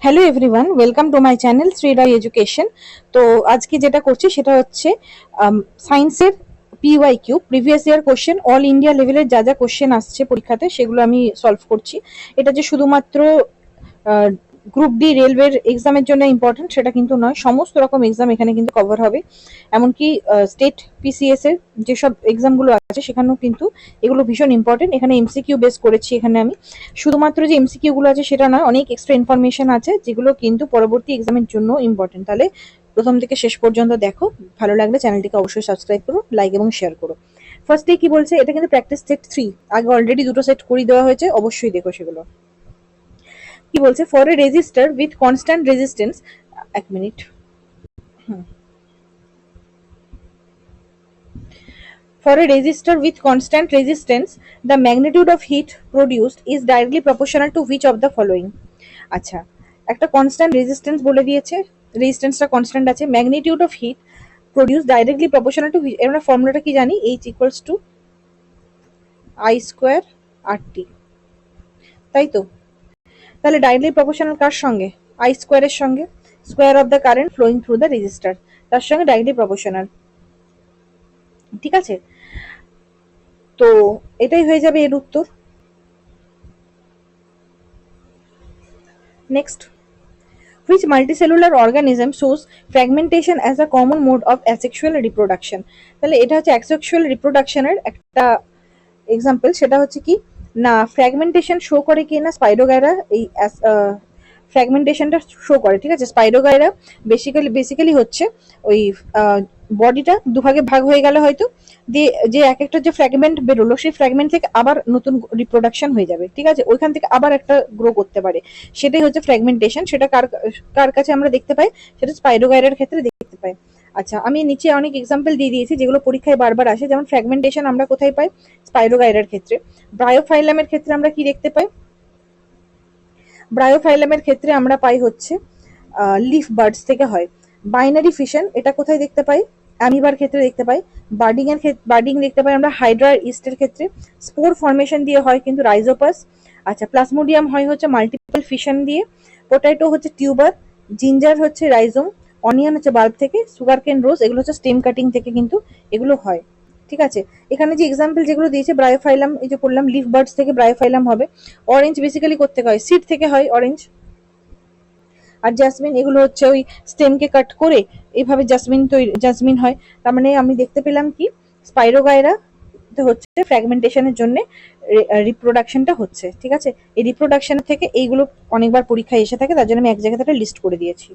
Hello everyone, welcome to my channel Shrirai education. তো আজকে যেটা করছি সেটা হচ্ছে সায়েন্সের PYQ previous year question, all India লেভেলের যা যা কোশ্চেন আসছে পরীক্ষাতে সেগুলো আমি সলভ করছি। এটা যে শুধুমাত্র গ্রুপ ডি রেলওয়ের এক্সামের জন্য ইম্পর্টেন্ট সেটা কিন্তু নয়, সমস্ত রকম এক্সাম এখানে কিন্তু কভার হবে। এমনকি স্টেট PCS এর যেসব এক্সামগুলো আছে সেখানেও কিন্তু এগুলো ভীষণ ইম্পর্টেন্ট। এখানে MCQ বেস করেছি। এখানে আমি শুধুমাত্র যে MCQ গুলো আছে সেটা নয়, অনেক এক্সট্রা ইনফরমেশন আছে যেগুলো কিন্তু পরবর্তী এক্সামের জন্য ইম্পর্টেন্ট। তাহলে প্রথম থেকে শেষ পর্যন্ত দেখো। ভালো লাগলে চ্যানেলটিকে অবশ্যই সাবস্ক্রাইব করো, লাইক এবং শেয়ার করো। ফার্স্টে কি বলছে, এটা কিন্তু প্র্যাকটিস সেট 3, আগে অলরেডি দুটো সেট করে দেওয়া হয়েছে, অবশ্যই দেখো সেগুলো। কি বলছে, for a register with constant resistance, এক minute, for a resistor with constant resistance, the magnitude of heat produced is directly proportional to which of the following? আচ্ছা, একটা কনস্ট্যান্ট রেজিস্ট্যান্স বলে দিয়েছে, রেজিস্ট্যান্সটা কনস্ট্যান্ট আছে, magnitude of heat produce directly proportional to, আমরা ফর্মুলাটা কি জানি, H equals to I square RT, তাই তো? তাহলে ডাইরেক্টলি প্রপোর্শনাল কার সঙ্গে? I স্কোয়ারের সঙ্গে, square of the current flowing through the resistor, তার সঙ্গে ডাইরেক্টলি প্রপোর্শনাল। ঠিক আছে, তো এটাই হয়ে যাবে এর উত্তর। Next, which multicellular organism shows fragmentation as a common mode of asexual reproduction? তাহলে এটা হচ্ছে asexual reproduction এর একটা এক্সাম্পল। সেটা হচ্ছে কি না, ফ্র্যাগমেন্টেশন শো করে কি না, স্পাইরোগাইরা এই ফ্র্যাগমেন্টেশনটা শো করে। ঠিক আছে, স্পাইরোগাইরা বেসিক্যালি হচ্ছে ওই বডিটা দুভাগে ভাগ হয়ে গেলে হয়তো দিয়ে যে এক একটা যে ফ্র্যাগমেন্ট বেরোলো সেই ফ্র্যাগমেন্ট থেকে আবার নতুন রিপ্রোডাকশন হয়ে যাবে। ঠিক আছে, ওইখান থেকে আবার একটা গ্রো করতে পারে, সেটাই হচ্ছে ফ্র্যাগমেন্টেশন। সেটা কার কার কাছে আমরা দেখতে পাই? সেটা স্পাইরোগাইরার ক্ষেত্রে দেখতে পাই। আচ্ছা, আমি নিচে অনেক এক্সাম্পল দিয়ে দিয়েছি যেগুলো পরীক্ষায় বারবার আসে। যেমন ফ্র্যাগমেন্টেশন আমরা কোথায় পাই? স্পাইরোগাইরার ক্ষেত্রে। ব্রায়োফাইলামের ক্ষেত্রে আমরা কি দেখতে পাই? ব্রায়োফাইলামের ক্ষেত্রে আমরা পাই হচ্ছে লিফ বার্ডস থেকে হয়। বাইনারি ফিশন এটা কোথায় দেখতে পাই? অ্যামিবার ক্ষেত্রে দেখতে পাই। বার্ডিং দেখতে পাই আমরা হাইড্রা ইস্টের ক্ষেত্রে। স্পোর ফর্মেশন দিয়ে হয় কিন্তু রাইজোপাস। আচ্ছা, প্লাজমোডিয়াম হয় হচ্ছে মাল্টিপল ফিশন দিয়ে। পোটাটো হচ্ছে টিউবার, জিঞ্জার হচ্ছে রাইজোম, অনিয়ন হচ্ছে বাল্ব থেকে, সুগারকেন রোজ এগুলো হচ্ছে স্টেম কাটিং থেকে কিন্তু এগুলো হয়। ঠিক আছে, এখানে যে এক্সাম্পল যেগুলো দিয়েছে ব্রায়োফাইলাম, এই যে বললাম লিফ বার্ডস থেকে ব্রায়োফাইলাম হবে। অরেঞ্জ বেসিক্যালি করতে হয়, সিড থেকে হয় অরেঞ্জ। আর জাসমিন এগুলো হচ্ছে ওই স্টেমকে কাট করে এইভাবে জাসমিন হয়। তার মানে আমি দেখতে পেলাম কি, স্পাইরোগাইরা হচ্ছে ফ্র্যাগমেন্টেশনের জন্য রিপ্রোডাকশনটা হচ্ছে। ঠিক আছে, এই রিপ্রোডাকশন থেকে এইগুলো অনেকবার পরীক্ষায় এসে থাকে, তার জন্য আমি এক জায়গাতে লিস্ট করে দিয়েছি।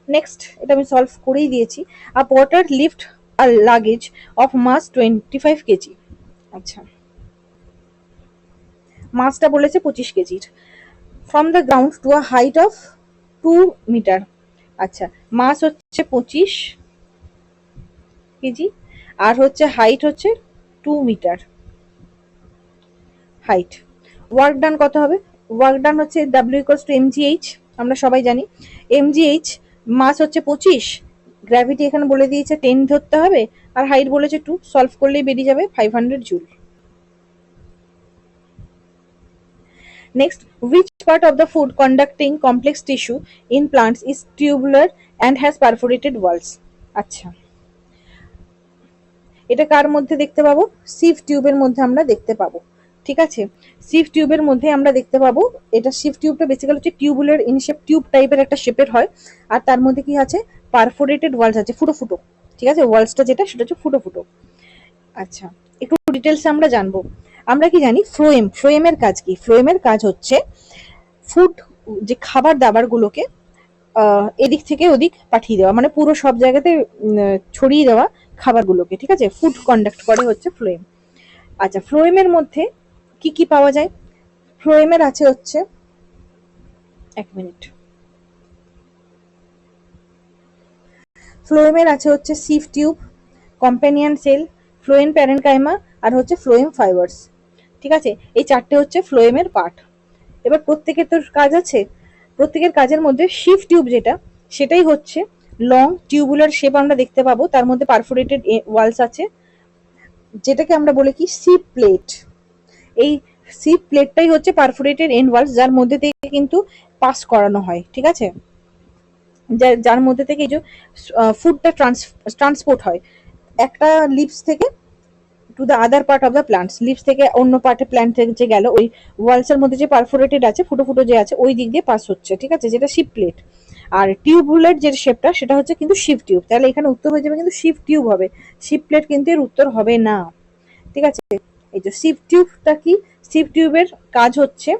নেক্সট, এটা আমি সলভ করেই দিয়েছি। A porter lift a luggage of mass 25 KG. আচ্ছা, মাসটা বলেছে 25 কেজির, from the ground to a height of 2 metre. আচ্ছা, মাস হচ্ছে 25 কেজি আর হচ্ছে হাইট হচ্ছে 2 মিটার হাইট। ওয়ার্ক ডান কত হবে? ওয়ার্ক ডান হচ্ছে W ইকুয়ালস টু mgh, আমরা সবাই জানি mgh। মাস হচ্ছে 25, গ্র্যাভিটি এখানে বলে দিয়েছে 10 ধরতে হবে, আর হাইট বলেছে 2, সলভ করলেই বেরিয়ে যাবে 500 joule. Next, which part of the food conducting complex tissue in plants is tubular and has perforated walls? আচ্ছা, এটা কার মধ্যে দেখতে পাবো? সিভ টিউবের মধ্যে আমরা দেখতে পাবো। ঠিক আছে, সিভ টিউবের মধ্যে আমরা দেখতে পাবো। এটা সিভ টিউবটা বেসিক্যালি হচ্ছে টিউবুলার ইন শেপ, টিউব টাইপের একটা শেপের হয়। আর তার মধ্যে কি আছে? পারফোরেটেড ওয়ালস আছে, ফুটো ফুটো। ঠিক আছে, ওয়ালসটা যেটা সেটা হচ্ছে ফুটো ফুটো। আচ্ছা, একটু ডিটেলস আমরা জানবো। আমরা কি জানি ফ্লোয়েম, ফ্লোয়েমের কাজ কি? ফ্লোয়েমের কাজ হচ্ছে ফুড, যে খাবার দাবার গুলোকে এদিক থেকে ওদিক পাঠিয়ে দেওয়া, মানে পুরো সব জায়গাতে ছড়িয়ে দেওয়া খাবারগুলোকে। ঠিক আছে, ফুড কন্ডাক্ট করে হচ্ছে ফ্লোয়েম। আচ্ছা, ফ্লোয়েমের মধ্যে কি কি পাওয়া যায়? ফ্লোয়েমের আছে হচ্ছে, এক মিনিট, ফ্লোয়েমের আছে হচ্ছে sieve tube, companion cell, phloem parenchyma আর হচ্ছে ফ্লোয়েম ফাইবার্স। ঠিক আছে, এই চারটে হচ্ছে ফ্লোয়েমের পার্ট। এবার প্রত্যেকের তো কাজ আছে, প্রত্যেকের কাজের মধ্যে সিভ টিউব যেটা, সেটাই হচ্ছে লং টিউবুলার শেপ আমরা দেখতে পাবো, তার মধ্যে পারফোরেটেড ওয়ালস আছে, যেটাকে আমরা বলি কি সিভ প্লেট। এই সিপ প্লেটটাই হচ্ছে পারফোরেটেড এন্ড ওয়ালস, যার মধ্যে থেকে কিন্তু পাস করানো হয়, ঠিক আছে, যার মধ্যে থেকে এই যে ফুডটা ট্রান্সপোর্ট হয় একটা লিভস থেকে to the other part of the plants, leaves থেকে অন্য পার্টে প্ল্যান্ট থেকে যে গেল ওই ওয়ালসের মধ্যে যে পারফোরেটেড আছে, ফুটো ফুটো যে আছে, ওই দিক দিয়ে পাস হচ্ছে, ঠিক আছে, যেটা শিপ প্লেট। আর টিউবুলার যে শেপটা সেটা হচ্ছে কিন্তু শিপ টিউব, তাহলে এখানে উত্তর হয়ে যাবে কিন্তু শিপ টিউব হবে, শিপ প্লেট কিন্তু এর উত্তর হবে না, ঠিক আছে। এই যে শিপ টিউবটা কি, শিপ টিউবের কাজ হচ্ছে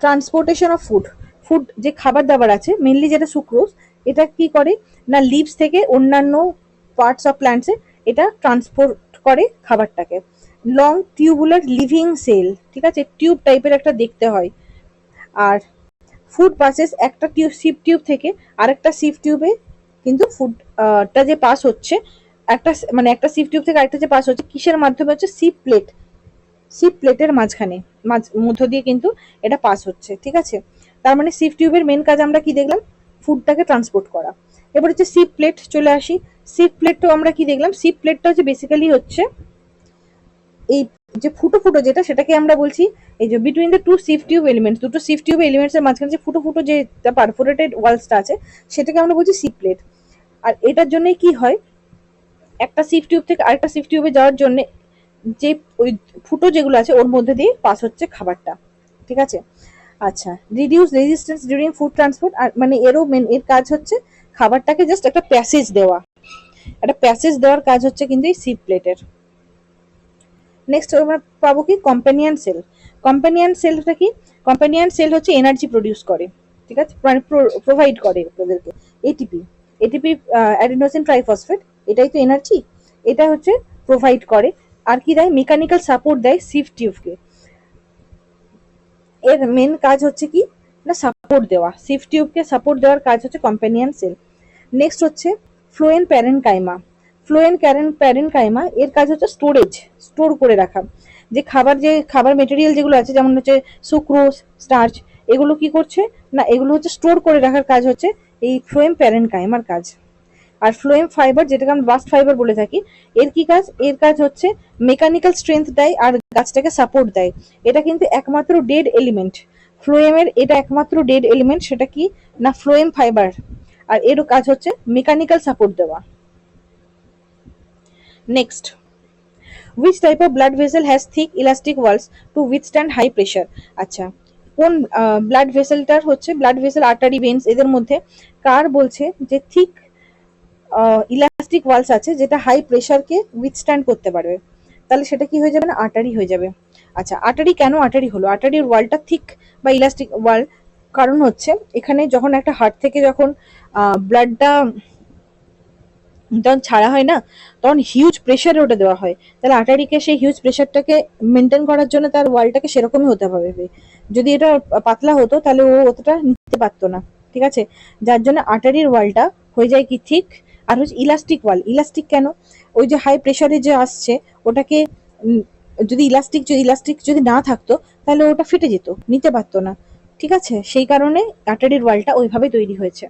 ট্রান্সপোর্টেশন অফ ফুড, ফুড যে খাবার দাবার আছে মেনলি যেটা সুক্রোজ, এটা কি করে না লিভস থেকে অন্যান্য পার্টস অফ প্ল্যান্টসে এটা ট্রান্সপোর্ট করে খাবারটাকে। লং টিউবুলার লিভিং সেল, ঠিক আছে, টিউব টাইপের একটা দেখতে হয়। আর ফুড পাসেস একটা সিপ টিউব থেকে আরেকটা সিপ টিউবে কিন্তু ফুডটা যে পাস হচ্ছে একটা মানে একটা সিপ টিউব থেকে আরেকটা যে পাস হচ্ছে কিসের মাধ্যমে হচ্ছে সিপ প্লেট, সিপ প্লেটের মাঝখানে মধ্য দিয়ে কিন্তু এটা পাস হচ্ছে, ঠিক আছে। তার মানে সিপ টিউবের মেন কাজ আমরা কি দেখলাম, ফুডটাকে ট্রান্সপোর্ট করা। এবার হচ্ছে সিপ প্লেট চলে আসি, সিপ প্লেটটাও আমরা কি দেখলাম, সিপ প্লেটটা হচ্ছে বেসিক্যালি হচ্ছে এই যে ফুটো ফুটো যেটা সেটাকে আমরা বলছি এই যে between the two sieve tube elements, দুটো সিপ টিউব এলিমেন্টস এর মাঝখানে যে ফুটো ফুটো যে পারফোরেটেড ওয়ালসটা আছে সেটাকে আমরা বলছি সিপ প্লেট। আর এটার জন্য কি হয়, একটা সিপ টিউব থেকে আরেকটা সিপ টিউবে যাওয়ার জন্য যে ওই ফুটো যেগুলো আছে ওর মধ্যে দিয়ে পাস হচ্ছে খাবারটা, ঠিক আছে। আচ্ছা, reduce resistance during food transport, আর মানে এরও মেন এর কাজ হচ্ছে খাবারটাকে জাস্ট একটা প্যাসেজ দেওয়া, একটা প্যাসেজ দেওয়ার কাজ হচ্ছে কিন্তু এই সিপ প্লেটের। নেক্সট আমরা পাবো কি কম্প্যানিয়ন সেল, কম্প্যানিয়ন সেলটা কি, কম্প্যানিয়ন সেল হচ্ছে এনার্জি প্রডিউস করে, ঠিক আছে, মানে প্রোভাইড করে ওদেরকে এটিপি, এটিপি অ্যাডিনোসিন ট্রাইফসফেট, এটাই তো এনার্জি, এটা হচ্ছে প্রোভাইড করে। আর কি দেয়, মেকানিক্যাল সাপোর্ট দেয় সিপ টিউবকে, এর মেন কাজ হচ্ছে কি না সাপোর্ট দেওয়া, সিপ টিউবকে সাপোর্ট দেওয়ার কাজ হচ্ছে কম্প্যানিয়ন সেল। নেক্সট হচ্ছে ফ্লোয়েম প্যারেনকাইমা, ফ্লোয়েম প্যারেনকাইমা এর কাজ হচ্ছে স্টোরেজ, স্টোর করে রাখা, যে খাবার মেটেরিয়াল যেগুলো আছে যেমন হচ্ছে সুক্রোজ, স্টার্চ, এগুলো কি করছে না এগুলো হচ্ছে স্টোর করে রাখার কাজ হচ্ছে এই ফ্লোয়েম প্যারেনকাইমার কাজ। আর ফ্লোয়েম ফাইবার যেটাকে আমরা বাস্ট ফাইবার বলে থাকি, এর কি কাজ, এর কাজ হচ্ছে মেকানিক্যাল স্ট্রেংথ দেয় আর গাছটাকে সাপোর্ট দেয়, এটা কিন্তু একমাত্র ডেড এলিমেন্ট ফ্লোয়েমের, এটা একমাত্র ডেড এলিমেন্ট, সেটা কি না ফ্লোয়েম ফাইবার, আর এরও কাজ হচ্ছে মেকানিক্যাল সাপোর্ট দেওয়া। Next, which type of blood vessel has thick elastic walls to withstand high pressure, আচ্ছা কোন ব্লাড ভেসেলটার হচ্ছে ব্লাড ভেসেল আর্টারি ভেন্স এদের মধ্যে কার বলছে যে থিক ইলাস্টিক ওয়ালস আছে যেটা হাই প্রেশারকে উইথস্ট্যান্ড করতে পারবে, তাহলে সেটা কি হয়ে যাবে না আর্টারি হয়ে যাবে। আচ্ছা আর্টারি কেন আর্টারি হলো, আর্টারির ওয়ালটা থিক বা ইলাস্টিক ওয়াল, কারণ হচ্ছে এখানে যখন একটা হার্ট থেকে যখন ব্লাডটা যখন ছাড়া হয় না তখন হিউজ প্রেশারে ওটা দেওয়া হয়, তাহলে আর্টারিকে সেই হিউজ প্রেশারটাকে মেনটেন করার জন্য তার ওয়ালটাকে সেরকমই হতে হবে, যদি এটা পাতলা হতো তাহলে ও অতটা নিতে পারতো না, ঠিক আছে, যার জন্য আর্টারির ওয়ালটা হয়ে যায় কি ঠিক। আর হচ্ছে ইলাস্টিক ওয়াল, ইলাস্টিক কেন, ওই যে হাই প্রেশারে যে আসছে ওটাকে যদি ইলাস্টিক যদি না থাকতো তাহলে ওটা ফেটে যেত, নিতে পারতো না, ঠিক আছে, সেই কারণে আর্টারির ওয়ালটা ওইভাবে তৈরি হয়েছে।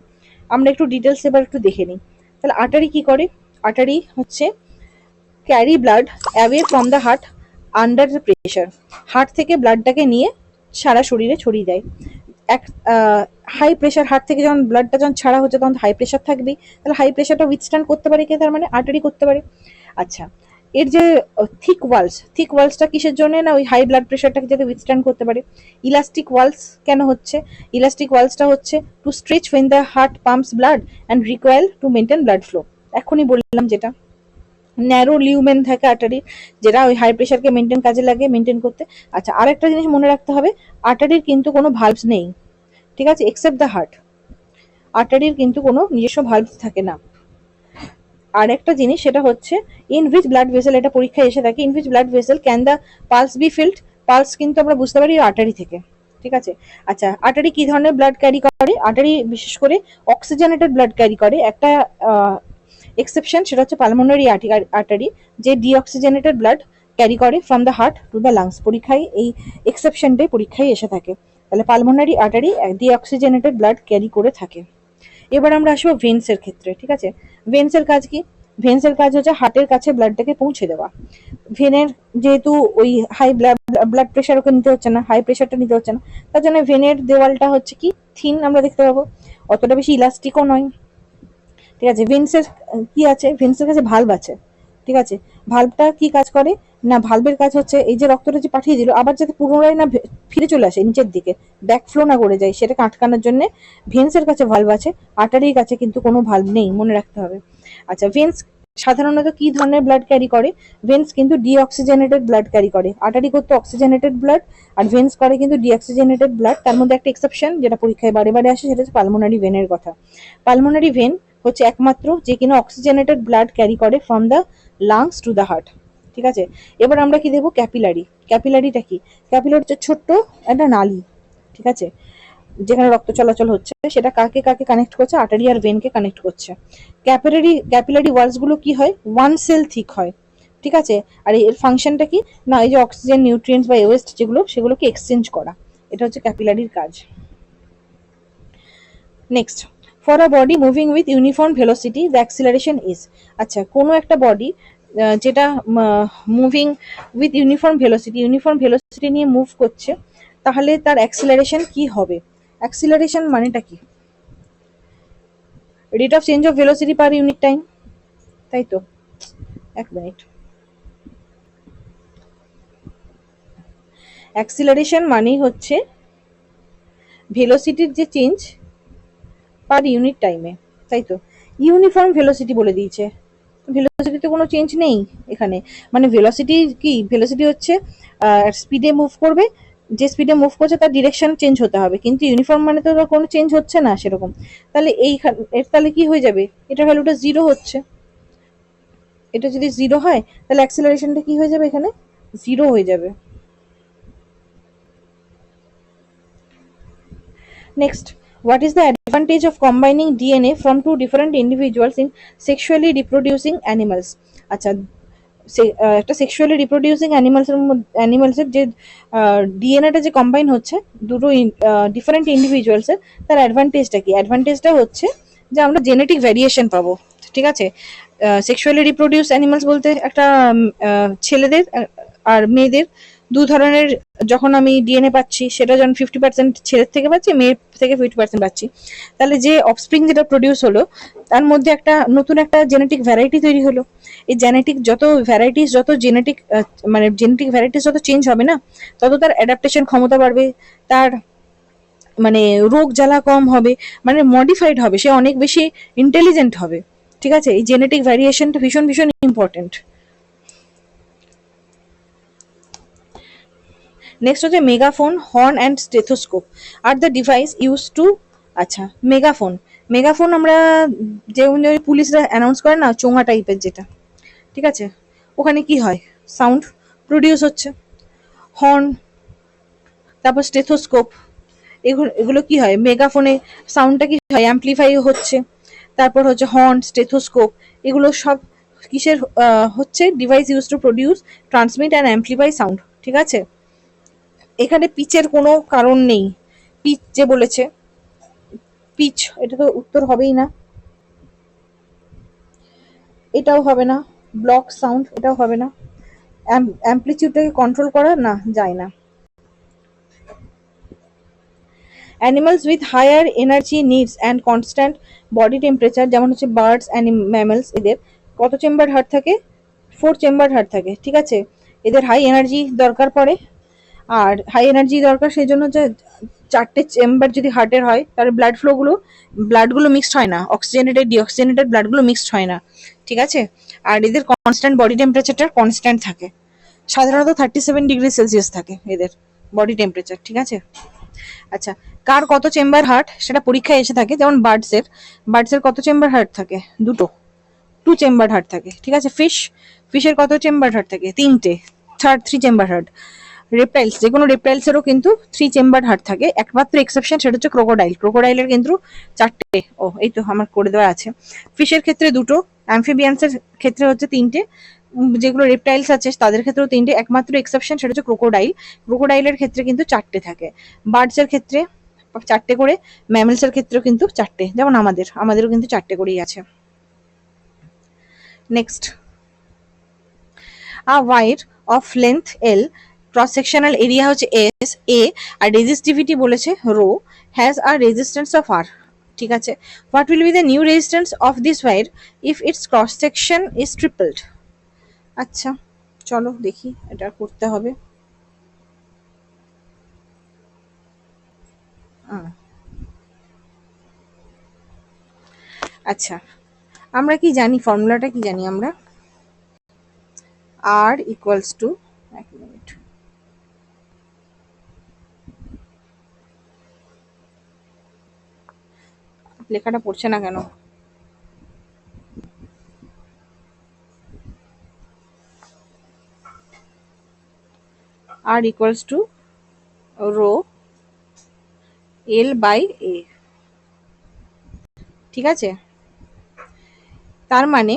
আমরা একটু ডিটেলস এবার একটু দেখে নিই, তাহলে আর্টারি কি করে, আর্টারি হচ্ছে carry blood away from the heart under the pressure, heart থেকে ব্লাডটাকে নিয়ে সারা শরীরে ছড়িয়ে দেয়। এক হাই প্রেশার হার্ট থেকে যখন ব্লাডটা যখন ছাড়া হচ্ছে তখন হাই প্রেশার থাকবেই, তাহলে হাই প্রেশারটা উইথস্ট্যান্ড করতে পারে কে, তার মানে আর্টারি করতে পারে। আচ্ছা, এর যে থিক ওয়ালসটা কিসের জন্য না ওই হাই ব্লাড প্রেশারটাকে যাতে উইথস্ট্যান্ড করতে পারে। ইলাস্টিক ওয়ালস কেন হচ্ছে, ইলাস্টিক ওয়ালসটা হচ্ছে to stretch when the heart pumps blood and require to maintain blood flow, এখনই বললাম যেটা। ন্যারো লিউমেন থাকে আর্টারির, যেটা ওই হাই প্রেশারকে কাজে লাগে মেনটেন করতে। আচ্ছা, আর একটা জিনিস মনে রাখতে হবে, আর্টারির কিন্তু কোনো ভালভস নেই, ঠিক আছে, এক্সেপ্ট দ্য হার্ট, আর্টারির কিন্তু কোনো নিজস্ব ভালভস থাকে না। আর একটা জিনিস সেটা হচ্ছে ইন হুইচ ব্লাড ভেসেল, এটা পরীক্ষায় এসে থাকে, in which blood vessel can the pulse B field, pulse কিন্তু আমরা বুঝতে পারি আর্টারি থেকে, ঠিক আছে। আচ্ছা, আর্টারি কি ধরনের ব্লাড ক্যারি করে, আর্টারি বিশেষ করে অক্সিজেনেটেড ব্লাড ক্যারি করে, একটা এক্সেপশন সেটা হচ্ছে পালমোনারি আর্টারি, যে ডিঅক্সিজেনেটেড ব্লাড ক্যারি করে from the heart to the lungs, পরীক্ষায় এই এক্সেপশনটাই পরীক্ষায় এসে থাকে, তাহলে pulmonary artery deoxygenated blood carry করে থাকে। এবার আমরা আসবো ভেন্সের ক্ষেত্রে, ঠিক আছে, ভেন্সের কাজ কি, ভেন্সের কাজ হচ্ছে হার্টের কাছে ব্লাডটাকে পৌঁছে দেওয়া। ভেনের যেহেতু ওই হাই ব্লাড প্রেশার ওকে নিতে হচ্ছে না, হাই প্রেশারটা নিতে হচ্ছে না, তার জন্য ভেনের দেওয়ালটা হচ্ছে কি থিন আমরা দেখতে পাবো, অতটা বেশি ইলাস্টিকও নয়। ঠিক আছে, ভেন্সের কি আছে, ভেন্সের কাছে ভাল্ব আছে। ঠিক আছে, ভাল্বটা কি কাজ করে না, ভাল্বের কাজ হচ্ছে এই যে রক্তটা যে পাঠিয়ে দিল আবার যাতে পুনরায় না ফিরে চলে আসে নিচের দিকে, ব্যাক ফ্লো না করে যায়, সেটাকে আটকানোর জন্য ভেন্সের কাছে ভাল্ব আছে, আর্টারির কাছে কিন্তু কোনো ভাল্ব নেই, মনে রাখতে হবে। আচ্ছা, ভেন্স সাধারণত কি ধরনের ব্লাড ক্যারি করে? ভেন্স কিন্তু ডিঅক্সিজেনেটেড ব্লাড ক্যারি করে। আর্টারি করতে অক্সিজেনেটেড ব্লাড, আর ভেন্স করে কিন্তু ডিঅক্সিজেনেটেড ব্লাড। তার মধ্যে একটা এক্সেপশন যেটা পরীক্ষায় বারে বারে আসে, সেটা হচ্ছে পালমোনারি ভেনের কথা। পালমোনারি ভেন হচ্ছে একমাত্র যে কিনা অক্সিজেনেটেড ব্লাড ক্যারি করে from the lungs to the heart. ঠিক আছে, এবার আমরা কি দেবো, ক্যাপিলারি। ক্যাপিলারিটা কি? ক্যাপিলারি হচ্ছে ছোট্ট একটা নালী। ঠিক আছে, যেখানে রক্ত চলাচল হচ্ছে, সেটা কাকে কাকে কানেক্ট করছে? আর্টারি আর ভেনকে কানেক্ট করছে। ক্যাপিলারি ওয়ালস গুলো কি হয়? ওয়ান সেল থিক হয়। ঠিক আছে, আর এর ফাংশনটা কি না, এই যে অক্সিজেন, নিউট্রিয়েন্টস বা ওয়েস্ট যেগুলো, সেগুলোকে এক্সচেঞ্জ করা, এটা হচ্ছে ক্যাপিলারির কাজ। Next, for a body moving with uniform velocity the acceleration is. আচ্ছা, কোনো একটা বডি যেটা মুভিং উইথ ইউনিফর্ম ভেলোসিটি নিয়ে মুভ করছে, তাহলে তার অ্যাক্সিলারেশন কি হবে? অ্যাক্সিলারেশন মানেটা কি? Rate of change of velocity per unit time, তাই তো? এক মিনিট। অ্যাক্সিলারেশন মানেই হচ্ছে ভেলোসিটির যে চেঞ্জ পার ইউনিট টাইমে, তাই তো? ইউনিফর্ম ভেলোসিটি বলে দিয়েছে, ভেলোসিটিতে কোনো চেঞ্জ নেই এখানে। মানে ভেলোসিটি কি? ভেলোসিটি হচ্ছে স্পিডে মুভ করবে, যে স্পিডে মুভ করছে তার ডিরেকশন চেঞ্জ হতে হবে, কিন্তু ইউনিফর্ম মানে তো কোনো চেঞ্জ হচ্ছে না সেরকম। তাহলে তাহলে কি হয়ে যাবে? এটা ভ্যালুটা জিরো হচ্ছে। এটা যদি জিরো হয় তাহলে অ্যাক্সিলারেশনটা কি হয়ে যাবে? এখানে জিরো হয়ে যাবে। Next, what is the advantage of combining DNA from two different individuals in sexually reproducing animals? আচ্ছা, একটা সেক্সুয়ালি রিপ্রোডিউসিং অ্যানিমালসের যে ডিএনএটা যে কম্বাইন হচ্ছে দুটো ডিফারেন্ট ইন্ডিভিজুয়ালসের, তার অ্যাডভান্টেজটা কি? অ্যাডভান্টেজটা হচ্ছে যে আমরা জেনেটিক ভ্যারিয়েশন পাবো। ঠিক আছে, সেক্সুয়ালি রিপ্রোডিউস অ্যানিমালস বলতে একটা ছেলেদের আর মেয়েদের দু ধরনের, যখন আমি ডিএনএ পাচ্ছি সেটা যখন 50% ছেলের থেকে পাচ্ছি, মেয়ের থেকে 50% পাচ্ছি, তাহলে যে অফস্প্রিং যেটা প্রডিউস হলো তার মধ্যে একটা নতুন একটা জেনেটিক ভ্যারাইটি তৈরি হলো। এই জেনেটিক যত ভ্যারাইটিস, যত জেনেটিক মানে জেনেটিক ভ্যারাইটিস যত চেঞ্জ হবে না, তত তার অ্যাডাপ্টেশন ক্ষমতা বাড়বে, তার মানে রোগ জ্বালা কম হবে, মানে মডিফাইড হবে, সে অনেক বেশি ইন্টেলিজেন্ট হবে। ঠিক আছে, এই জেনেটিক ভ্যারিয়েশনটা ভীষণ ভীষণ ইম্পর্টেন্ট। নেক্সট হচ্ছে megaphone, horn and stethoscope are the device use to. আচ্ছা, মেগাফোন। মেগাফোন আমরা যেমন পুলিশরা অ্যানাউন্স করে না, চোঙা টাইপের যেটা, ঠিক আছে, ওখানে কি হয়? সাউন্ড প্রডিউস হচ্ছে। হর্ন, তারপর স্টেথোস্কোপ, এগুলো এগুলো কি হয়? মেগাফোনে সাউন্ডটা কি হয়? অ্যাম্পলিফাই হচ্ছে। তারপর হচ্ছে হর্ন, স্টেথোস্কোপ, এগুলো সব কিসের হচ্ছে? Device use to produce, transmit and amplify sound. ঠিক আছে, এখানে পিচের কোনো কারণ নেই। পিচ যে বলেছে, পিচ এটা তো উত্তর হবেই না, এটাও হবে না। ব্লক সাউন্ড, এটাও হবে না। অ্যাম্পলিটিউডটাকে কন্ট্রোল করা না যায় না। Animals with higher energy needs and constant body temperature, যেমন হচ্ছে বার্ডস অ্যান্ড ম্যামেলস, এদের কত চেম্বার হার্ট থাকে? 4 চেম্বার হার্ট থাকে। ঠিক আছে, এদের হাই এনার্জি দরকার পড়ে, আর হাই এনার্জি দরকার সেই জন্য যে 4টে চেম্বার যদি হার্টের হয়, তাহলে ব্লাডগুলো মিক্সড হয় না, অক্সিজেনেটেড ডিঅক্সিজেনেটেড ব্লাডগুলো মিক্সড হয় না। ঠিক আছে, আর এদের কনস্ট্যান্ট বডি টেম্পারেচারটা কনস্ট্যান্ট থাকে, সাধারণত 37°C থাকে এদের বডি টেম্পারেচার। ঠিক আছে, আচ্ছা, কার কত চেম্বার হার্ট সেটা পরীক্ষায় এসে থাকে, যেমন বার্ডসের কত চেম্বার হার্ট থাকে? দুটো, 2 চেম্বার হার্ট থাকে। ঠিক আছে, ফিশের কত চেম্বার হার্ট থাকে? 3টে, 3 চেম্বার হার্ট। রেপটাইলস, যে কোনো রেপটাইলসেরও কিন্তু 3 চেম্বার হার্ট থাকে, একমাত্র এক্সেপশন সেটা হচ্ছে ক্রোকোডাইলের কিন্তু 4টে। ও, এই তো আমার করে দেওয়া আছে। ফিশের ক্ষেত্রে দুটো, অ্যামফিবিয়ান্সের ক্ষেত্রে হচ্ছে 3টে, যেগুলো রেপটাইলস আছে তাদের ক্ষেত্রেও 3টে, একমাত্র এক্সেপশন সেটা হচ্ছে ক্রোকোডাইলের ক্ষেত্রে কিন্তু 4টে থাকে। বার্ডসের ক্ষেত্রে 4টে করে, ম্যামেলসের ক্ষেত্রেও কিন্তু 4টে, যেমন আমাদেরও কিন্তু 4টে করেই আছে। Next, a wire of length L, cross sectional area হচ্ছে S A, আর resistivity বলেছে rho, has a resistance of R। ঠিক আছে, what will be the new resistance of this wire if its cross section is tripled? আচ্ছা চলো দেখি এটা করতে হবে। আচ্ছা আমরা কি জানি, ফর্মুলাটা কি জানি আমরা, R ইকুয়ালস টু, এক মিনিট, লেখাটা পড়ছে না কেন, R equals to rho L by A। ঠিক আছে, তার মানে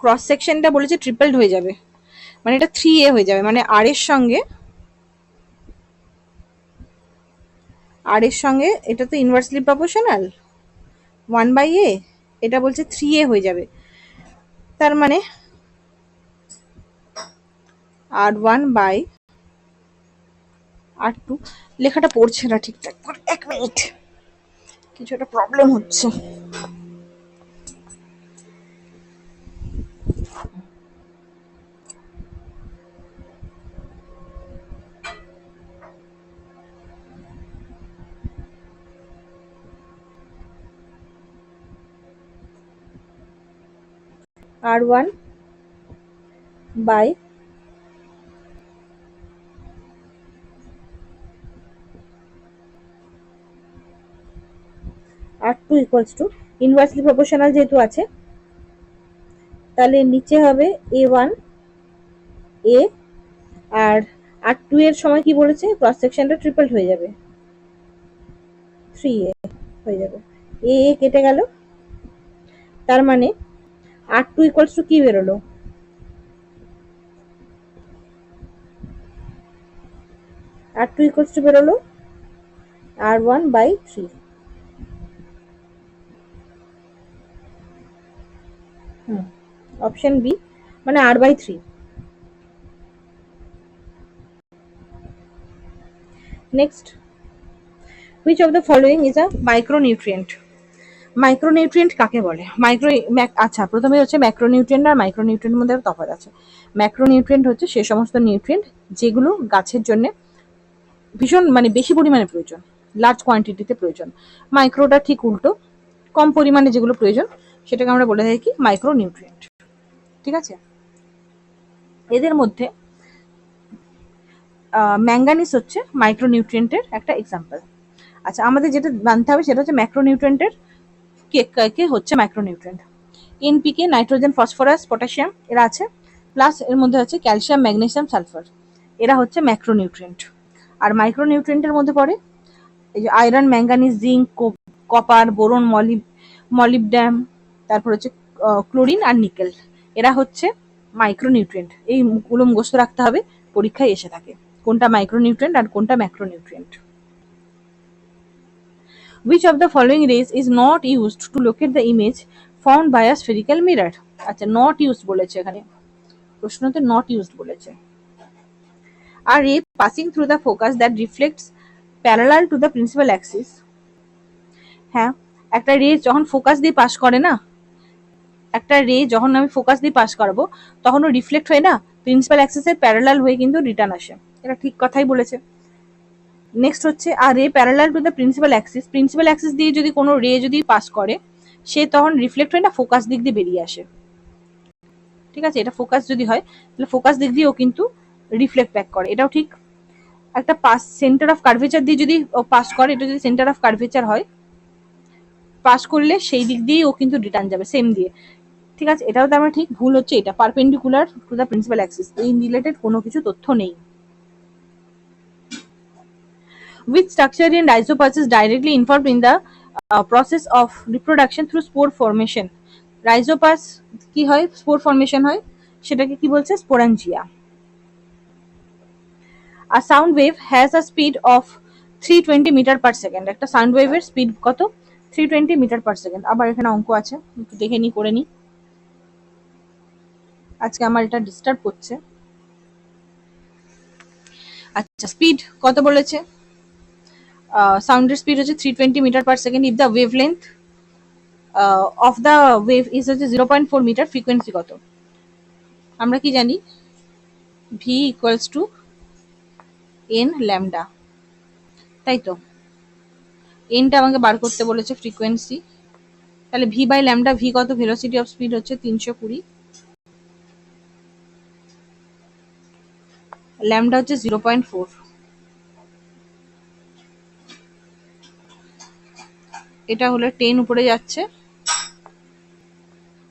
ক্রস সেকশনটা বলেছে ট্রিপলড হয়ে যাবে, মানে এটা 3A হয়ে যাবে, মানে আর এর সঙ্গে এটা তো ইনভার্সলি প্রপোর্শনাল 1/A, এটা বলছে 3A হয়ে যাবে, তার মানে R1/R2, লেখাটা পড়ছে না ঠিকঠাক, এক মিনিট, কিছু একটা প্রবলেম হচ্ছে। R1/, R2 equals to, inversely proportional যেহেতু আছে তাহলে নিচে হবে A1A, আর R2 এর সময় কি বলেছে, ক্রস সেকশনটা ট্রিপল হয়ে যাবে, 3A হয়ে যাবে, A কেটে গেল, তার মানে R2 ইকুয়ালস টু কি বেরোলো, R2 ইকুয়ালস টু বেরোলো R1/3। অপশন বি, মানে R/3। Next, which of the following is a micronutrient? Micronutrient কাকে বলে? আচ্ছা প্রথমে হচ্ছে ম্যাক্রোনিউট্রিয়েন্ট আর মাইক্রোনিউট্রিয়েন্টের মধ্যে তফাৎ আছে। ম্যাক্রোনিউট্রিয়েন্ট হচ্ছে সে সমস্ত নিউট্রিয়েন্ট যেগুলো গাছের জন্য ভীষণ মানে বেশি পরিমাণে প্রয়োজন, লার্জ কোয়ান্টিটিতে প্রয়োজন। মাইক্রোটা ঠিক উল্টো, কম পরিমাণে যেগুলো প্রয়োজন সেটাকে আমরা বলে থাকি মাইক্রোনিউট্রিয়েন্ট। ঠিক আছে, এদের মধ্যে ম্যাঙ্গানিজ হচ্ছে মাইক্রোনিউট্রিয়েন্টের একটা এক্সাম্পল। আচ্ছা আমাদের যেটা জানতে হবে সেটা হচ্ছে ম্যাক্রোনিউট্রিয়েন্টের কে হচ্ছে macronutrient. NPK, nitrogen, phosphorus, potassium এরা আছে, প্লাস এর মধ্যে আছে ক্যালসিয়াম, ম্যাগনেসিয়াম, সালফার, এরা হচ্ছে ম্যাক্রোনিউট্রিয়েন্ট। আর মাইক্রোনিউট্রিয়েন্টের মধ্যে পড়ে এই যে iron, manganese, zinc, copper, boron, molybdenum, তারপর হচ্ছে ক্লোরিন আর নিকেল, এরা হচ্ছে মাইক্রোনিউট্রিয়েন্ট। এইগুলো মুখস্থ রাখতে হবে, পরীক্ষায় এসে থাকে কোনটা মাইক্রোনিউট্রিয়েন্ট আর কোনটা macronutrient. Which of the following rays is not used to locate the image found by a spherical mirror? আচ্ছা not used বলেছে এখানে, প্রশ্নতে not used বলেছে। A ray passing through the focus that reflects parallel to the principal axis, হ্যাঁ একটা রে যখন focus দিয়ে pass করে না, একটা রে যখন আমি ফোকাস দিয়ে পাস করাবো তখন ও রিফ্লেক্ট হয় না, প্রিন্সিপাল অ্যাক্সিসের প্যারালাল হয়ে কিন্তু রিটার্ন আসে, এটা ঠিক কথাই বলেছে। নেক্সট হচ্ছে আর রে parallel to the principal Axis, principal Axis দিয়ে যদি কোনো রে যদি পাস করে সে তখন রিফ্লেক্ট হয় না, ফোকাস দিক দিয়ে বেরিয়ে আসে। ঠিক আছে, এটা ফোকাস যদি হয় তাহলে ফোকাস দিক দিয়ে ও কিন্তু রিফ্লেক্ট ব্যাক করে, এটাও ঠিক। একটা পাস সেন্টার অফ কার্ভেচার দিয়ে যদি ও পাস করে, এটা যদি সেন্টার অফ কার্ভেচার হয়, পাস করলে সেই দিক দিয়েই ও কিন্তু রিটার্ন যাবে সেম দিয়ে। ঠিক আছে, এটাও তো আমরা ঠিক, ভুল হচ্ছে এটা perpendicular to the principal Axis, এই রিলেটেড কোনো কিছু তথ্য নেই। Which structure in rhizopus is directly involved in the process of reproduction through spore formation? Rhizopus কি হয়, স্পোর ফর্মেশন হয়, সেটাকে কি বলছে, sporangia. A sound wave has a speed of 320 metre per second, একটা সাউন্ড ওয়েভের স্পিড কত, 320 metre per second. আবার এখানে অঙ্ক আছে, একটু দেখে নি, করে নি। আজকে আমার এটা ডিস্টার্ব করছে। আচ্ছা, স্পিড কত বলেছে? সাউন্ডের স্পিড হচ্ছে 320 metre per second if the wavelength of the wave is হচ্ছে 0.4 মিটার। ফ্রিকোয়েন্সি কত? আমরা কি জানি? V equals to N lambda, তাই তো? এনটা আমাকে বার করতে বলেছে ফ্রিকোয়েন্সি, তাহলে ভি বাই ল্যামডা। ভি কত? ভেলোসিটি অফ স্পিড হচ্ছে 320, ল্যামডা হচ্ছে 0.4। এটা হলে 10 উপরে যাচ্ছে,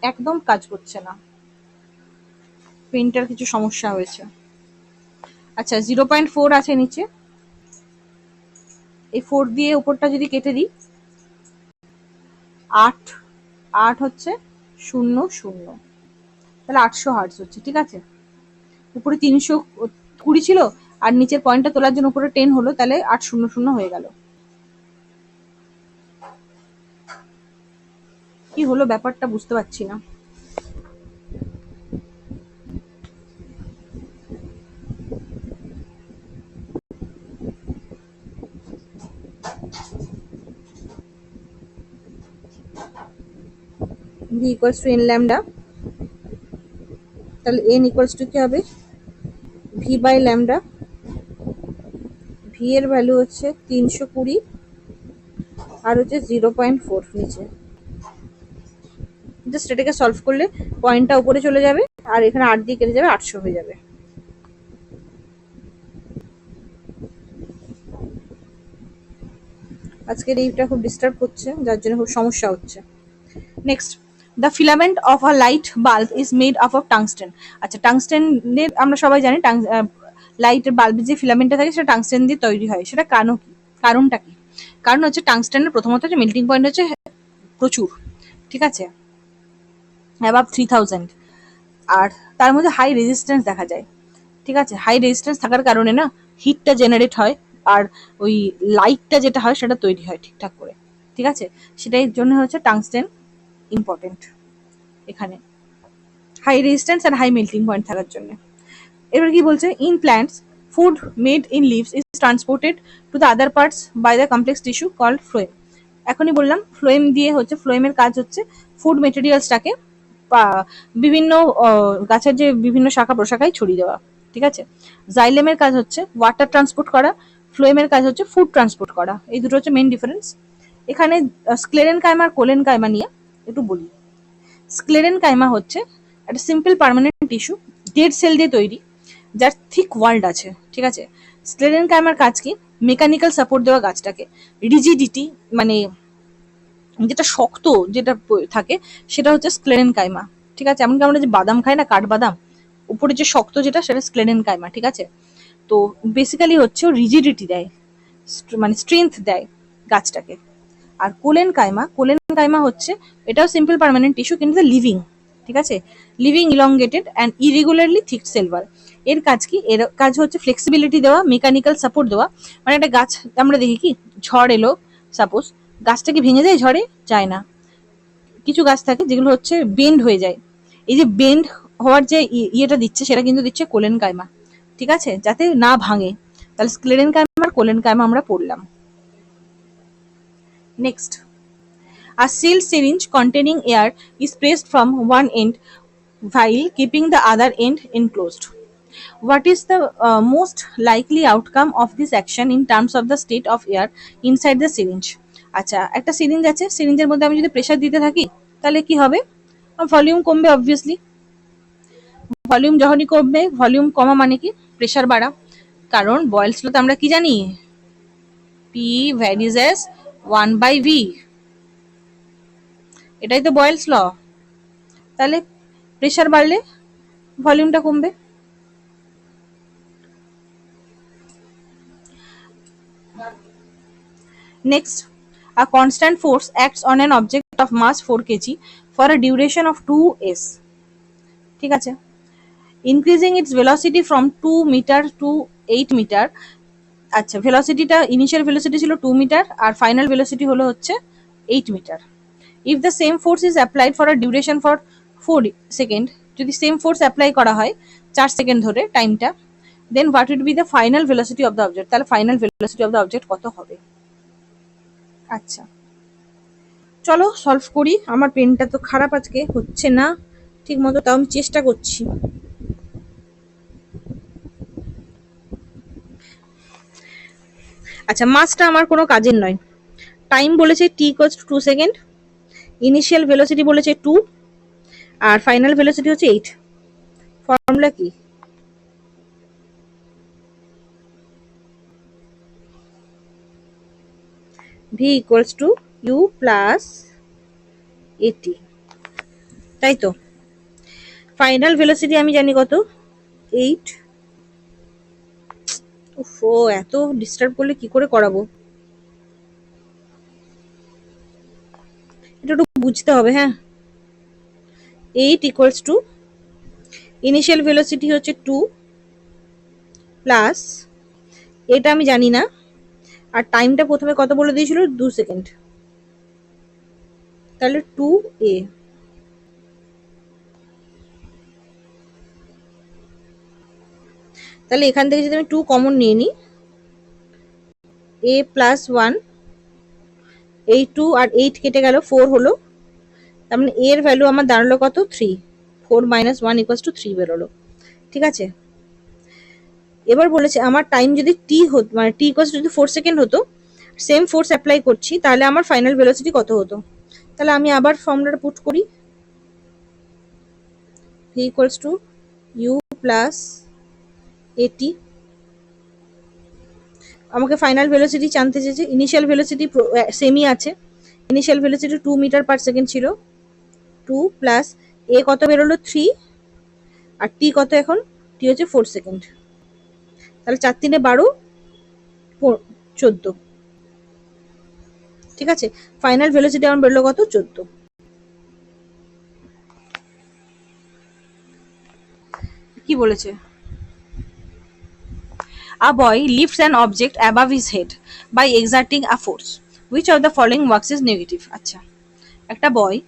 একদম কাজ করছে না, পেনটার কিছু সমস্যা হয়েছে। আচ্ছা, 0.4 আছে নিচে, এই 4 দিয়ে উপরটা যদি কেটে দিই, 8 8 হচ্ছে 0 0, তাহলে 800 হার্টজ হচ্ছে। ঠিক আছে, উপরে 320 ছিল আর নিচের পয়েন্টটা তোলার জন্য উপরে 10 হলো, তাহলে 800 হয়ে গেল। কি হলো ব্যাপারটা বুঝতে পারছি না। V equals to N lambda, তাহলে এন ইকুয়ালস টু কি হবে? V by lambda. ভি এর ভ্যালু হচ্ছে 320 আর হচ্ছে 0.4 নিচে। জাস্ট এটাকে সলভ করলে পয়েন্টটা উপরে চলে যাবে আর এখানে 8 দিয়ে কেটে যাবে, 800 হয়ে যাবে। আজকের এইটা খুব ডিস্টার্ব করছে, যার জন্য খুব সমস্যা হচ্ছে। Next, the filament of a light bulb is made up of tungsten. আচ্ছা, টাংস্টেনের আমরা সবাই জানি লাইটের বাল্বের যে ফিলামেন্টটা থাকে সেটা টাংস্টেন দিয়ে তৈরি হয়। সেটা কারণটা কি? কারণ হচ্ছে টাংস্টেনের প্রথমত হচ্ছে মেল্টিং পয়েন্ট হচ্ছে প্রচুর, ঠিক আছে, অ্যাবাভ 3000, আর তার মধ্যে হাই রেজিস্ট্যান্স দেখা যায়। ঠিক আছে, হাই রেজিস্ট্যান্স থাকার কারণে না হিটটা জেনারেট হয় আর ওই লাইটটা যেটা হয় সেটা তৈরি হয় ঠিকঠাক করে। ঠিক আছে, সেটাই জন্য হচ্ছে টাংস্টেন ইম্পর্টেন্ট এখানে, হাই রেজিস্ট্যান্স আর হাই মেল্টিং পয়েন্ট থাকার জন্য। এবার কি বলছে? In plants food made in leaves is transported to the other parts by the complex tissue called phloem. এখনই বললাম ফ্লোয়েম দিয়ে হচ্ছে, ফ্লোয়েমের কাজ হচ্ছে ফুড মেটেরিয়ালসটাকে বিভিন্ন গাছের যে বিভিন্ন শাখা প্রশাখায় ছড়িয়ে দেওয়া। ঠিক আছে, জাইলেমের কাজ হচ্ছে ওয়াটার ট্রান্সপোর্ট করা, ফ্লোয়েমের কাজ হচ্ছে ফুড ট্রান্সপোর্ট করা। এই দুটো হচ্ছে মেন ডিফারেন্স। এখানে স্ক্লেরেন কাইমা আর কোলেন কাইমা নিয়ে একটু বলি। স্ক্লেরেন কাইমা হচ্ছে একটা simple permanent tissue, dead cell দিয়ে তৈরি, যার থিক ওয়াল্ড আছে। ঠিক আছে, স্ক্লেরেন কাইমার কাজ কি? মেকানিক্যাল সাপোর্ট দেওয়া গাছটাকে, রিজিডিটি মানে যেটা শক্ত যেটা থাকে সেটা হচ্ছে স্ক্লেরেন কাইমা। ঠিক আছে, এমনকি আমরা যে বাদাম খাই না, কাঠবাদাম, উপরে যে শক্ত যেটা সেটা স্ক্লেরেন কাইমা। ঠিক আছে, তো বেসিক্যালি হচ্ছে রিজিডিটি দেয়, মানে স্ট্রেংথ দেয় গাছটাকে। আর কোলেন কাইমা হচ্ছে এটাও সিম্পল পার্মানেন্ট টিস্যু কিন্তু লিভিং। ঠিক আছে, living elongated and irregularly thick cell wall. এর কাজ কি? এর কাজ হচ্ছে ফ্লেক্সিবিলিটি দেওয়া, মেকানিক্যাল সাপোর্ট দেওয়া। মানে একটা গাছ আমরা দেখি কি, ঝড় এলো সাপোজ, গাছটা কি ভেঙে যায়? ঝড়ে যায় না। কিছু গাছ থাকে যেগুলো হচ্ছে বেন্ড হয়ে যায়, এই যে বেন্ড হওয়ার যে ইয়েটা দিচ্ছে সেটা কিন্তু দিচ্ছে কোলেন কাইমা। ঠিক আছে, যাতে না ভাঙে। তাহলে স্ক্লেরেন কাইমা আর কোলেন কাইমা আমরা পড়লাম। Next, a sealed syringe containing air is placed from one end while keeping the other end enclosed. What is the most likely outcome of this action in terms of the state of air inside the syringe? আচ্ছা, একটা syringe আছে, সিরিঞ্জের মধ্যে আমি যদি pressure দিতে থাকি তাহলে কি হবে? ভলিউম কমবে অবভিয়াসলি। ভলিউম যখনই কমবে, ভলিউম কমা মানে কি? প্রেসার বাড়া। কারণ বয়েলস লতে আমরা কি জানি? পি ভ্যারিজ অ্যাজ 1/v, এটাই তো বয়েলস ল। তাহলে প্রেসার বাড়লে ভলিউমটা কমবে। Next, a constant force acts on an object of mass 4 kg for a duration of 2s. ঠিক আছে, increasing its velocity from 2 meter to 8 meter. আচ্ছা, ভেলোসিটিটা ইনিশিয়াল ভেলোসিটি ছিল 2 মিটার আর ফাইনাল ভেলোসিটি হলো হচ্ছে 8 মিটার। If the same force is applied for a duration for 4 second, যদি same force apply করা হয় 4 সেকেন্ড ধরে টাইমটা, then what would be the final velocity of the object, তাহলে final velocity of the object কত হবে। আচ্ছা চলো সলভ করি। আমার পেনটা তো খারাপ আজকে, হচ্ছে না ঠিক মতো, তাও আমি চেষ্টা করছি। আচ্ছা মাসটা আমার কোনো কাজের নয়। টাইম বলেছে t equals to 2 second, initial velocity বলেছে 2, আর ফাইনাল ভেলোসিটি হচ্ছে 8। ফর্মুলা কি? v equals to u plus at, তাই তো। ফাইনাল ভেলোসিটি আমি জানি কত, 8। ও এত ডিস্টার্ব করলে কি করে করাবো, এটা একটু বুঝতে হবে। হ্যাঁ 8 ইকুয়ালস টু ইনিশিয়াল ভেলোসিটি হচ্ছে 2 প্লাস, এটা আমি জানি না, আর টাইমটা প্রথমে কত বলে দিয়েছিল 2 সেকেন্ড, তাহলে 2a। তাহলে এখান থেকে যদি আমি 2 কমন নিয়ে নিই, a প্লাস 1, এই 2 আর 8 কেটে গেল, 4 হলো, তার মানে এর ভ্যালু আমার দাঁড়ালো কত, 3। 4 মাইনাস 1 ইকুয়ালস টু 3 বেরোলো। ঠিক আছে, এবার বলেছে আমার টাইম যদি টি হতো, মানে টি ইকুয়ালস যদি 4 সেকেন্ড হতো, সেম ফোর্স অ্যাপ্লাই করছি, তাহলে আমার ফাইনাল ভেলোসিটি কত হতো। তাহলে আমি আবার ফর্মুলাটা পুট করি, v equals to u plus at। আমাকে ফাইনাল ভেলোসিটি জানতে চেয়েছে, ইনিশিয়াল ভেলোসিটি সেমই আছে, initial velocity 2 metre per second ছিল, 2 প্লাস এ কত বেরোলো 3, আর টি কত এখন, টি হচ্ছে 4 সেকেন্ড, তাহলে 4 3 12, 14। ঠিক আছে, ফাইনাল ভেলোসিটি আমার বেরোলো কত, 14। কি বলেছে, a boy lifts an object above his head by exerting a force, which of the following works is negative। আচ্ছা একটা বয়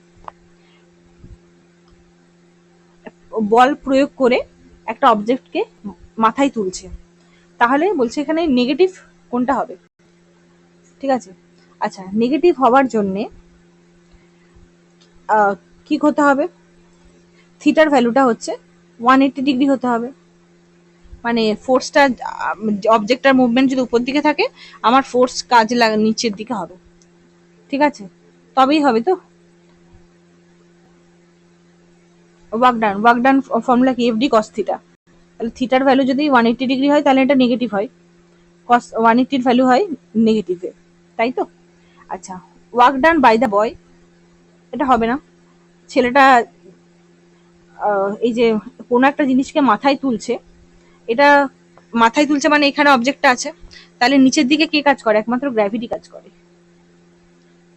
বল প্রয়োগ করে একটা অবজেক্টকে মাথায় তুলছে, তাহলে বলছে এখানে নেগেটিভ কোনটা হবে। ঠিক আছে, আচ্ছা নেগেটিভ হওয়ার জন্যে কি হতে হবে, থিটার ভ্যালুটা হচ্ছে 180 ডিগ্রি হতে হবে, মানে ফোর্সটা, অবজেক্টটার মুভমেন্ট যদি উপর দিকে থাকে, আমার ফোর্স কাজে নিচের দিকে হবে। ঠিক আছে, তবেই হবে তো। ওয়ার্ক ডান ফর্মুলা কি, এফ ডি কস থিটা, তাহলে থিটার ভ্যালু যদি 180 ডিগ্রি হয় তাহলে এটা নেগেটিভ হয়, কস 180 ভ্যালু হয় নেগেটিভে, তাই তো। আচ্ছা work done by the boy, এটা হবে না, ছেলেটা এই যে কোনো একটা জিনিসকে মাথায় তুলছে, এটা মাথায় তুলছে মানে এখানে অবজেক্টটা আছে, তাহলে নিচের দিকে কে কাজ করে, একমাত্র গ্র্যাভিটি কাজ করে,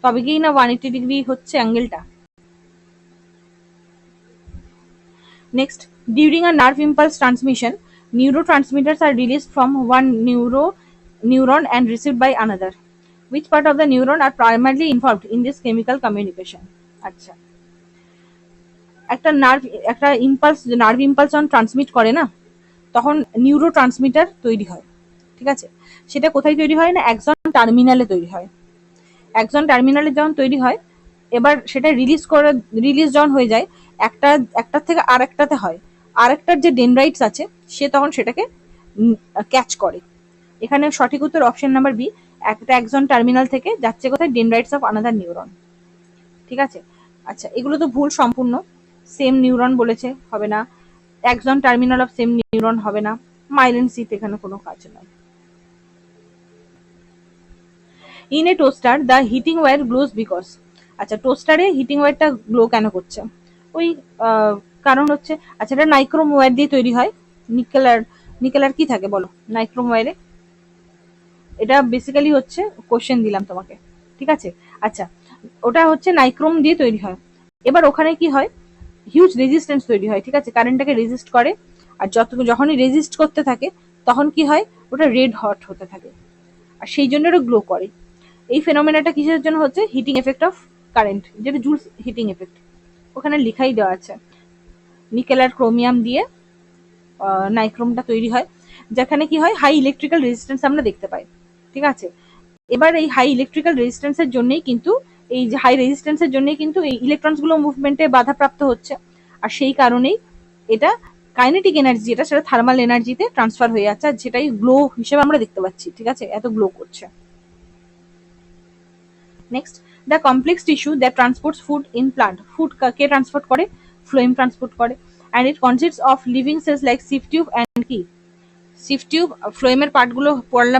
তবে কি না 180 ডিগ্রি হচ্ছে অ্যাঙ্গেলটা। Next, during a nerve impulse transmission, neurotransmitters are released from one neuron and received by another. Which part of the neuron are primarily involved in this chemical communication? আচ্ছা নার্ভ ইম্পালস যখন transmit করে না, তখন neuro transmitter তৈরি হয়। ঠিক আছে, সেটা কোথায় তৈরি হয় না, একজন টার্মিনালে তৈরি হয়। একজন টার্মিনালে যখন তৈরি হয়, এবার সেটা রিলিজ যখন হয়ে যায়, একটার থেকে আরেকটাতে হয়, আরেকটার যে ডেনড্রাইটস আছে সে তখন সেটাকে ক্যাচ করে। এখানে সঠিক উত্তর অপশন নাম্বার বি, একজন টার্মিনাল থেকে যাচ্ছে কোথায়, ডেনড্রাইটস অফ আনাদার নিউরন। ঠিক আছে, আচ্ছা এগুলো তো ভুল সম্পূর্ণ, সেম নিউরন বলেছে, হবে না, একজন টার্মিনাল অফ সেম নিউরন হবে না, মাইলেন সিতে এখানে কোনো কাজ নয়। In a toaster the heating wire glows because, আচ্ছা টোস্টারে হিটিং ওয়্যারটা গ্লো কেন করছে, ওই কারণ হচ্ছে, আচ্ছা এটা নাইক্রোম ওয়্যার দিয়ে তৈরি হয়, নিকেল আর কি থাকে বলো নাইক্রোম ওয়্যারে, এটা বেসিক্যালি হচ্ছে কোশ্চেন দিলাম তোমাকে। ঠিক আছে, আচ্ছা ওটা হচ্ছে নাইক্রোম দিয়ে তৈরি হয়, এবার ওখানে কি হয়, হিউজ রেজিস্ট্যান্স তৈরি হয়। ঠিক আছে, কারেন্টটাকে রেজিস্ট করে, আর যখনই রেজিস্ট করতে থাকে তখন কি হয়, ওটা রেড হট হতে থাকে, আর সেই জন্য ওটা গ্লো করে। এই ফেনোমেনাটা কিসের জন্য হচ্ছে? হিটিং এফেক্ট অফ কারেন্ট, যেটা জুলস হিটিং এফেক্ট, ওখানে লেখাই দেওয়া আছে। নিকেল আর ক্রোমিয়াম দিয়ে নাইক্রোমটা তৈরি হয়, যেখানে কি হয় হাই ইলেকট্রিক্যাল রেজিস্ট্যান্স আমরা দেখতে পাই। ঠিক আছে, এবার এই হাই ইলেকট্রিক্যাল রেজিস্ট্যান্সের জন্যই কিন্তু, এই যে হাই রেজিস্ট্যান্সের জন্যই কিন্তু এই ইলেকট্রনসগুলো মুভমেন্টে বাধাপ্রাপ্ত হচ্ছে, আর সেই কারণেই এটা কাইনেটিক এনার্জি যেটা সেটা থার্মাল এনার্জিতে ট্রান্সফার হয়ে যাচ্ছে, আর সেটাই গ্লো হিসেবে আমরা দেখতে পাচ্ছি। ঠিক আছে, এত গ্লো করছে। Next, the complex tissue that transports food in plant. Food কে ট্রান্সপোর্ট করে? ফ্লোয়েম ট্রান্সপোর্ট করে। And it consists of living cells like sieve tube and কি সিভ টিউব। ফ্লোয়েমের পার্টগুলো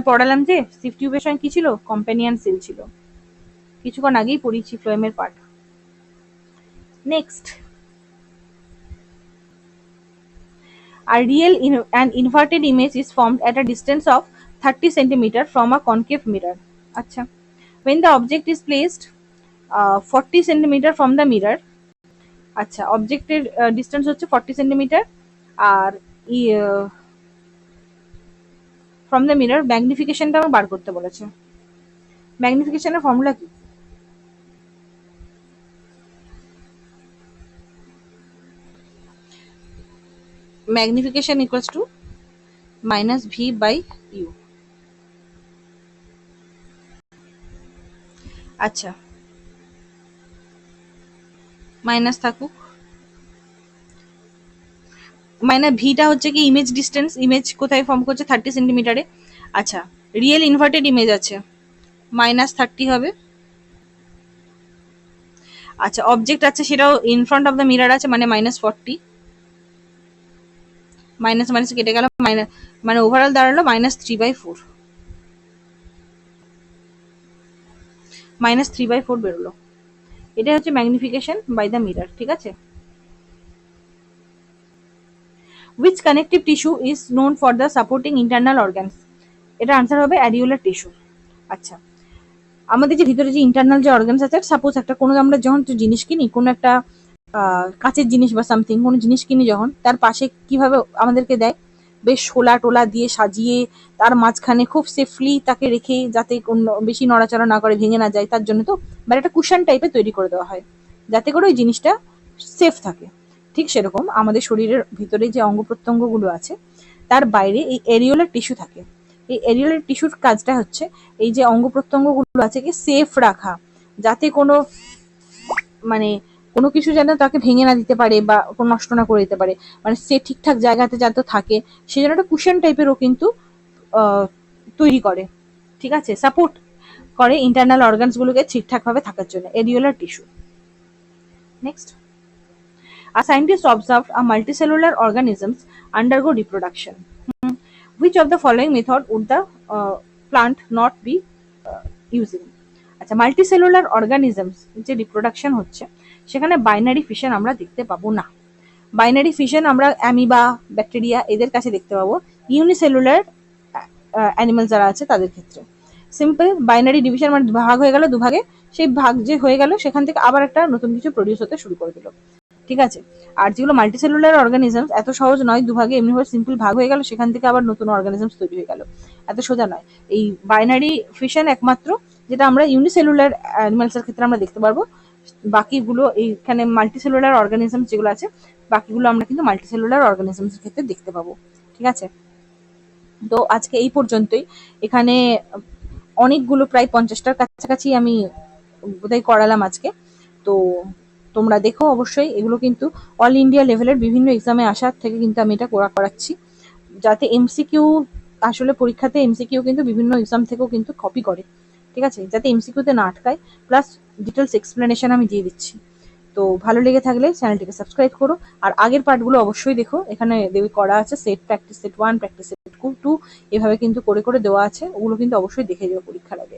পড়ালাম যে সিভ টিউবের সঙ্গে কি ছিল? কম্প্যানিয়ন সেল ছিল, কিছুক্ষণ আগেই পড়িয়েছি ফ্লোয়েমের part. Next, a real and inverted image is formed at a distance of 30 centimeter from a concave mirror. আচ্ছা, when the object is placed 40 centimeter from the mirror, আচ্ছা অবজেক্টের ডিস্টেন্স হচ্ছে 40 সেন্টিমিটার, আর ফ্রম দ্য মিরর ম্যাগনিফিকেশনটা আমার বার করতে বলেছে। ম্যাগনিফিকেশনের ফর্মুলা কি? Magnification equals to minus V by U. আচ্ছা, মাইনাস থাকুক, মাইনাস ভিটা হচ্ছে কি ইমেজ ডিস্টেন্স, ইমেজ কোথায় ফর্ম করছে? 30 সেন্টিমিটারে। আচ্ছা, রিয়েল ইনভার্টেড ইমেজ আছে, মাইনাস 30 হবে। আচ্ছা, অবজেক্ট আছে সেটাও in front of the mirror আছে, মানে মাইনাস 40। মাইনাস মাইনাস কেটে গেল, মাইনাস মানে ওভারঅল দাঁড়ালো -3/4, -3/4 বেরোলো। এটা হচ্ছে ম্যাগনিফিকেশন বাই দ্য মিরর। ঠিক আছে, which connective tissue is known for the supporting internal organs? এটা আনসার হবে অ্যারিওলার টিস্যু। আচ্ছা, আমাদের যে ভিতরে যে ইন্টারনাল যে অর্গানস আছে, সাপোজ একটা কোনো আমরা যখন জিনিস কিনি, কোনো একটা কাঁচের জিনিস বা সামথিং কোনো জিনিস কিনি, যখন তার পাশে কিভাবে আমাদেরকে দেয়, বেশ শোলা টোলা দিয়ে সাজিয়ে তার মাঝখানে খুব সেফলি তাকে রেখে, যাতে কোনো বেশি নড়াচড়া না করে, ভেঙে না যায়, তার জন্য তো মানে একটা কুশন টাইপের তৈরি করে দেওয়া হয়, যাতে করে ওই জিনিসটা সেফ থাকে। ঠিক সেরকম আমাদের শরীরের ভিতরে যে অঙ্গ প্রত্যঙ্গগুলো আছে, তার বাইরে এই এরিওলার টিস্যু থাকে। এই এরিওলার টিস্যুর কাজটা হচ্ছে এই যে অঙ্গ প্রত্যঙ্গগুলো আছে কি সেফ রাখা, যাতে কোনো মানে কোনো কিছু যেন তাকে ভেঙে না দিতে পারে বা কোনো নষ্ট না করে দিতে পারে, মানে সে ঠিকঠাক জায়গাতে যাতে থাকে, সেই জন্য একটা কুশন টাইপেরও কিন্তু তৈরি করে। ঠিক আছে, সাপোর্ট করে ইন্টারনাল অর্গানস গুলোকে ঠিকঠাক ভাবে থাকার জন্য, areolar tissue. Next, a scientist observed a multicellular organisms undergo reproduction. Which of the following method would the plant not be using? আচ্ছা, মাল্টিসেলুলার অর্গানিজমস যে রিপ্রোডাকশন হচ্ছে, সেখানে বাইনারি ফিশন আমরা দেখতে পাবো না। বাইনারি ফিশন আমরা অ্যামিবা, ব্যাকটেরিয়া এদের কাছে দেখতে পাবো, ইউনিসেলুলার অ্যানিমাল যারা আছে তাদের ক্ষেত্রে। সিম্পল বাইনারি ডিভিশন মানে ভাগ হয়ে গেল দুভাগে, সেই ভাগ যে হয়ে গেল সেখান থেকে আবার একটা নতুন কিছু প্রডিউস হতে শুরু করে দিল। ঠিক আছে, আর যেগুলো মাল্টিসেলুলার অর্গানিজমস এত সহজ নয়, দুভাগে এমনিভাবে সিম্পল ভাগ হয়ে গেল, সেখান থেকে আবার নতুন অর্গানিজমস তৈরি হয়ে গেল, এত সোজা নয়। এই বাইনারি ফিশন একমাত্র যেটা আমরা ইউনিসেলুলার অ্যানিমালসের ক্ষেত্রে আমরা দেখতে পারবো, বাকিগুলো এইখানে মাল্টিসেলুলার অর্গানিজমস যেগুলো আছে, বাকিগুলো আমরা কিন্তু মাল্টিসেলুলার অর্গানিজমসের ক্ষেত্রে দেখতে পাবো। ঠিক আছে, তো আজকে এই পর্যন্তই। এখানে অনেকগুলো প্রায় 50টার কাছাকাছি আমি বোধহয় করালাম আজকে। তো তোমরা দেখো অবশ্যই, এগুলো কিন্তু অল ইন্ডিয়া লেভেলের বিভিন্ন এক্সামে আসার থেকে কিন্তু আমি এটা করাচ্ছি, যাতে এমসিকিউ, আসলে পরীক্ষাতে এমসিকিউ কিন্তু বিভিন্ন এক্সাম থেকেও কিন্তু কপি করে। ঠিক আছে, যাতে এমসিকিউতে না আটকায়, প্লাস ডিটেলস এক্সপ্লেনেশন আমি দিয়ে দিচ্ছি। তো ভালো লেগে থাকলে চ্যানেলটিকে সাবস্ক্রাইব করো, আর আগের পার্টগুলো অবশ্যই দেখো, এখানে করা আছে set practice set 1, practice set 2, এভাবে কিন্তু করে করে দেওয়া আছে, ওগুলো কিন্তু অবশ্যই দেখে দিও পরীক্ষার আগে।